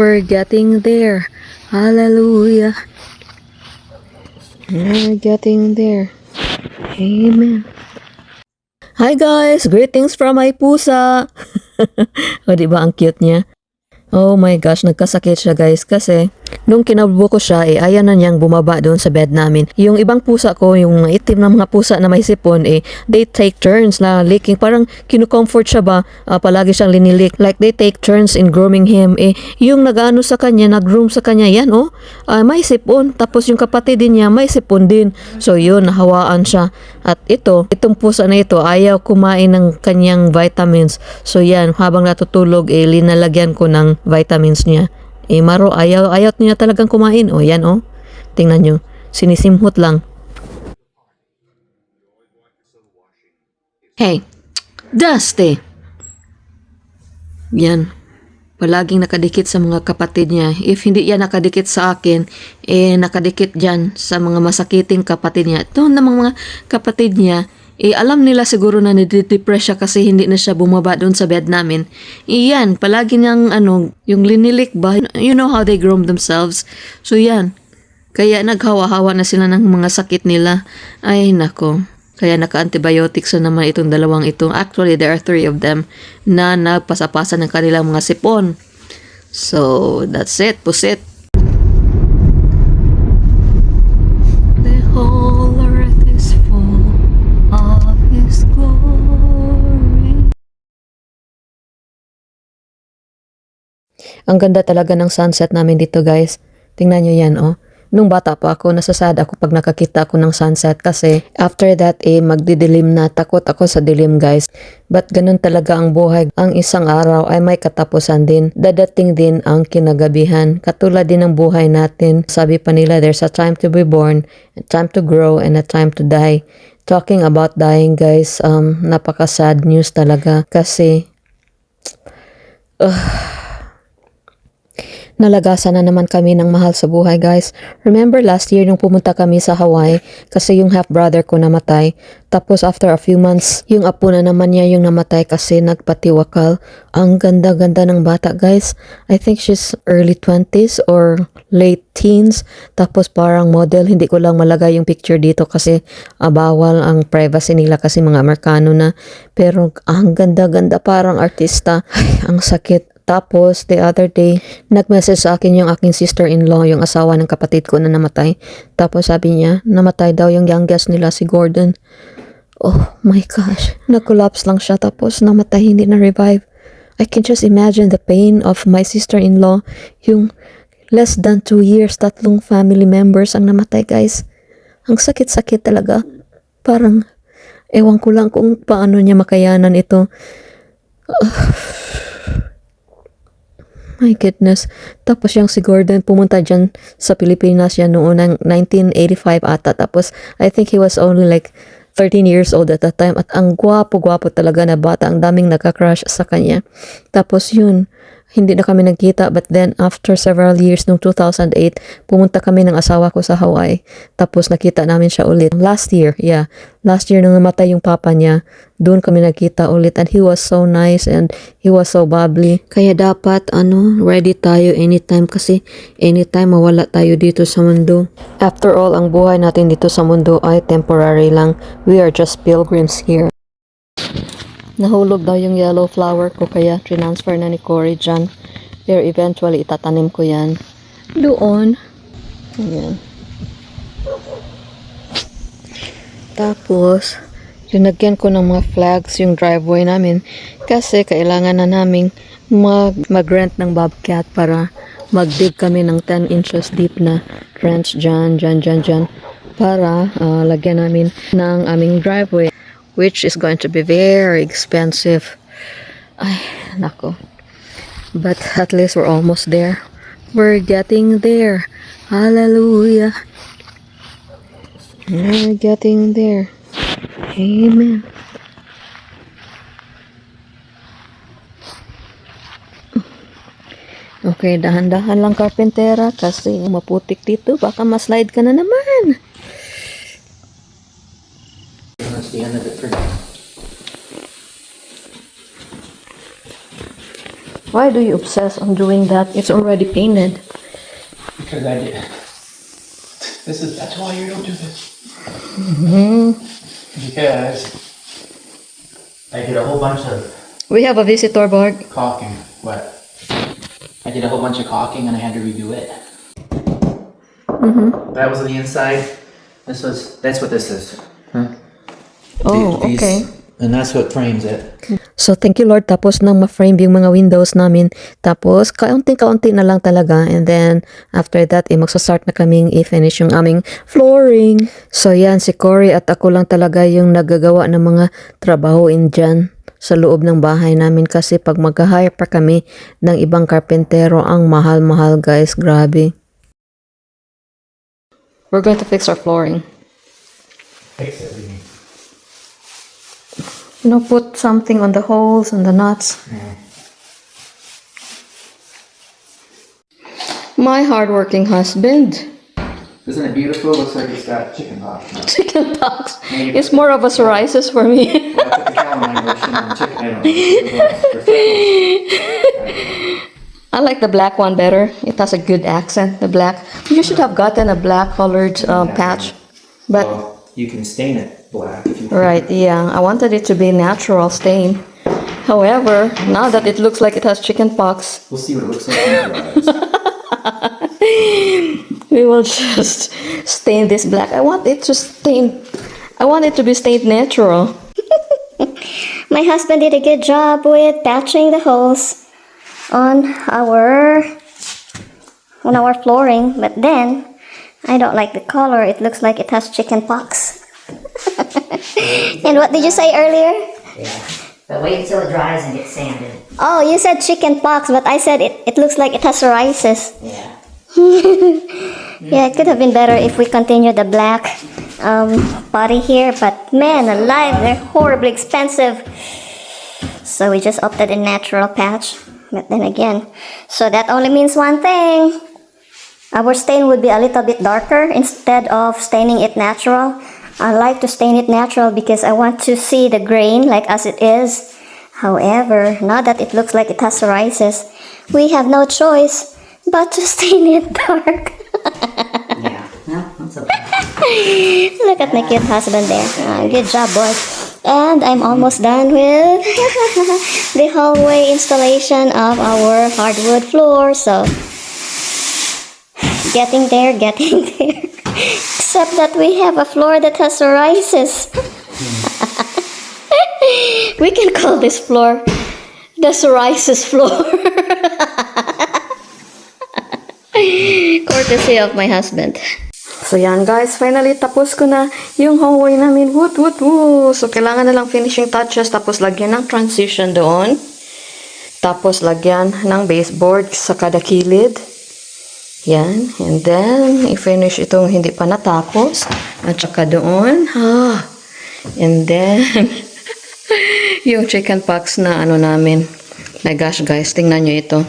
We're getting there. Hallelujah. We're getting there. Amen. Hi guys! Greetings from my pusa! O diba ang cute niya? Oh my gosh, nagkasakit siya guys kasi nung kinabubo ko siya, ayaw na niyang bumaba doon sa bed namin. Yung ibang pusa ko, yung mga itim na mga pusa na may sipon, they take turns na licking. Parang kinukomfort siya ba, palagi siyang linilik. Like they take turns in grooming him. Yung nag-ano sa kanya, nag-groom sa kanya, yan may sipon. Tapos yung kapatid din niya, may sipon din. So yun, nahawaan siya. At itong pusa na ito, ayaw kumain ng kanyang vitamins. So yan, habang natutulog, linalagyan ko ng vitamins niya. Maro, ayaw niya talagang kumain. Yan tingnan nyo, sinisimhot lang. Hey, Dusty! Yan, palaging nakadikit sa mga kapatid niya. If hindi yan nakadikit sa akin, nakadikit dyan sa mga masakiting kapatid niya. Ito namang mga kapatid niya, alam nila siguro na nadidepress siya kasi hindi na siya bumaba doon sa bed namin. Yan, palagi niyang yung linilik ba? You know how they groom themselves. So yan, kaya naghawa-hawa na sila ng mga sakit nila. Ay nako, kaya naka-antibiotics na naman itong dalawang ito. Actually, there are 3 of them na nagpasapasa ng kanilang mga sipon. So, that's it, pusit. The whole earth is full of His glory. Ang ganda talaga ng sunset namin dito guys. Tingnan nyo yan Nung bata pa ako, nasasad ako pag nakakita ako ng sunset kasi after that magdidilim na. Takot ako sa dilim guys. But ganun talaga ang buhay. Ang isang araw ay may katapusan din. Dadating din ang kinagabihan. Katulad din ng buhay natin. Sabi pa nila, there's a time to be born, a time to grow, and a time to die. Talking about dying guys, napaka-sad news talaga kasi nalagasan na naman kami ng mahal sa buhay guys. Remember last year nung pumunta kami sa Hawaii kasi yung half-brother ko namatay. Tapos after a few months, yung apo na naman niya yung namatay kasi nagpatiwakal. Ang ganda-ganda ng bata guys. I think she's early 20s or late teens. Tapos parang model. Hindi ko lang malagay yung picture dito kasi bawal ang privacy nila kasi mga Amerikano na. Pero ang ganda-ganda, parang artista. Ay, ang sakit. Tapos, the other day, nag-message sa akin yung aking sister-in-law, yung asawa ng kapatid ko na namatay. Tapos sabi niya, namatay daw yung youngest nila, si Gordon. Oh my gosh. Nag-collapse lang siya tapos namatay, hindi na-revive. I can just imagine the pain of my sister-in-law. Yung less than 2 years, 3 family members ang namatay, guys. Ang sakit-sakit talaga. Parang, ewan ko lang kung paano niya makayanan ito. My goodness. Tapos yung si Gordon pumunta dyan sa Pilipinas yan noong 1985 ata. Tapos I think he was only like 13 years old at that time. At ang gwapo-gwapo talaga na bata. Ang daming nagka-crush sa kanya. Tapos yun, hindi na kami nagkita. But then after several years, noong 2008, pumunta kami ng asawa ko sa Hawaii. Tapos nakita namin siya ulit. Last year nung namatay yung papa niya, doon kami nagkita ulit. And he was so nice and he was so bubbly. Kaya dapat, ready tayo anytime kasi anytime mawala tayo dito sa mundo. After all, ang buhay natin dito sa mundo ay temporary lang. We are just pilgrims here. Nahulog daw yung yellow flower ko kaya transfer na ni Cory dyan. Pero eventually itatanim ko yan doon. Ayan. Tapos, linagyan ko ng mga flags yung driveway namin kasi kailangan na naming mag-rent ng bobcat para mag-dig kami ng 10 inches deep na trench dyan para lagyan namin ng aming driveway, which is going to be very expensive. Ay, nako. But at least we're almost there. We're getting there. Hallelujah. We're getting there. Amen. Okay, dahan-dahan lang karpentera kasi maputik dito. Baka maslide ka na naman. That's the end of it for now. Why do you obsess on doing that? It's already painted. Because I did. That's why you don't do this. Because I did a whole bunch of We have a visitor board. caulking. What? I did a whole bunch of caulking and I had to redo it. That was on the inside. That's what this is. Huh? Oh, These- okay. And that's what frames it. So, thank you Lord. Tapos nang ma-frame yung mga windows namin. Tapos, kaunti-kaunti na lang talaga. And then, after that, magsastart na kaming i-finish yung aming flooring. So, yan, si Cory at ako lang talaga yung nagagawa ng mga trabahoin dyan sa loob ng bahay namin. Kasi pag mag-hire pa kami ng ibang karpentero, ang mahal-mahal guys. Grabe. We're going to fix our flooring. Fix everything. You know, put something on the holes and the nuts. My hardworking husband. Isn't it beautiful? Looks like it's got chicken pox. Chicken pox. It's more of a psoriasis for me. I took the calamine version and chicken. I don't know. I like the black one better. It has a good accent, the black. You should have gotten a black colored patch. But, Well, you can stain it black if you want. right, yeah. I wanted it to be natural stain. However, now that it looks like it has chicken pox, We'll see what it looks like in your eyes. we will just stain this black. I want it to be stained natural. My husband did a good job with patching the holes on our flooring, but then I don't like the color. It looks like it has chicken pox. And what did you say earlier? Yeah. But wait until it dries and gets sanded. Oh, you said chicken pox, but I said it looks like it has psoriasis. Yeah. Yeah, it could have been better if we continued the black body here, but man alive, they're horribly expensive. So we just opted in natural patch. But then again, so that only means one thing. Our stain would be a little bit darker instead of staining it natural. I like to stain it natural because I want to see the grain like as it is. However, now that it looks like it has psoriasis, we have no choice but to stain it dark. Yeah. No, that's okay. Look at my cute husband there. Good job, boy. And I'm almost done with the hallway installation of our hardwood floor. So, getting there. Except that we have a floor that has psoriasis. We can call this floor the psoriasis floor. Courtesy of my husband. So yan guys, finally tapos ko na yung hallway namin. Woot. So kailangan na lang finishing touches, tapos lagyan ng transition doon. Tapos lagyan ng baseboard sa kada kilid. Yan. And then, i-finish itong hindi pa natapos. At saka doon. And then, yung chicken pox na ano namin. My gosh guys, tingnan nyo ito.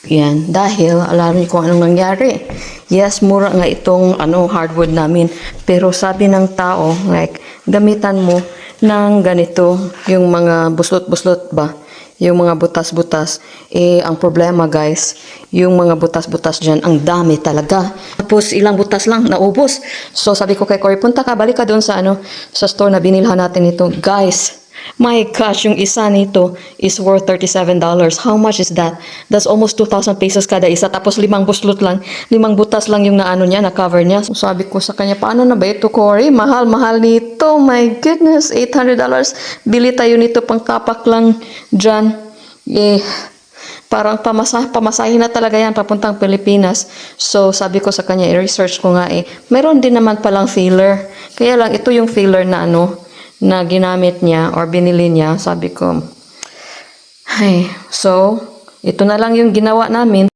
Yan, dahil alam niyo kung anong nangyari. Yes, mura nga itong hardwood namin. Pero sabi ng tao, like, gamitan mo ng ganito, yung mga buslot-buslot ba? Yung mga butas-butas. Ang problema guys, yung mga butas-butas dyan, ang dami talaga. Tapos ilang butas lang, naubos. So sabi ko kay Cory, punta ka, balik ka doon sa sa store na binilhan natin ito. Guys, my gosh, yung isa nito is worth $37. How much is that? That's almost 2,000 pesos kada isa. Tapos 5 buslot lang, 5 butas lang yung niya, na-cover niya. So sabi ko sa kanya, paano na ba ito, Cory? Mahal nito. My goodness, $800. Bili tayo nito pang kapak lang dyan. Parang pamasahin na talaga yan papuntang Pilipinas. So sabi ko sa kanya, i-research ko nga meron din naman palang filler. Kaya lang, ito yung filler na na ginamit niya or binili niya. Sabi ko, so ito na lang yung ginawa namin.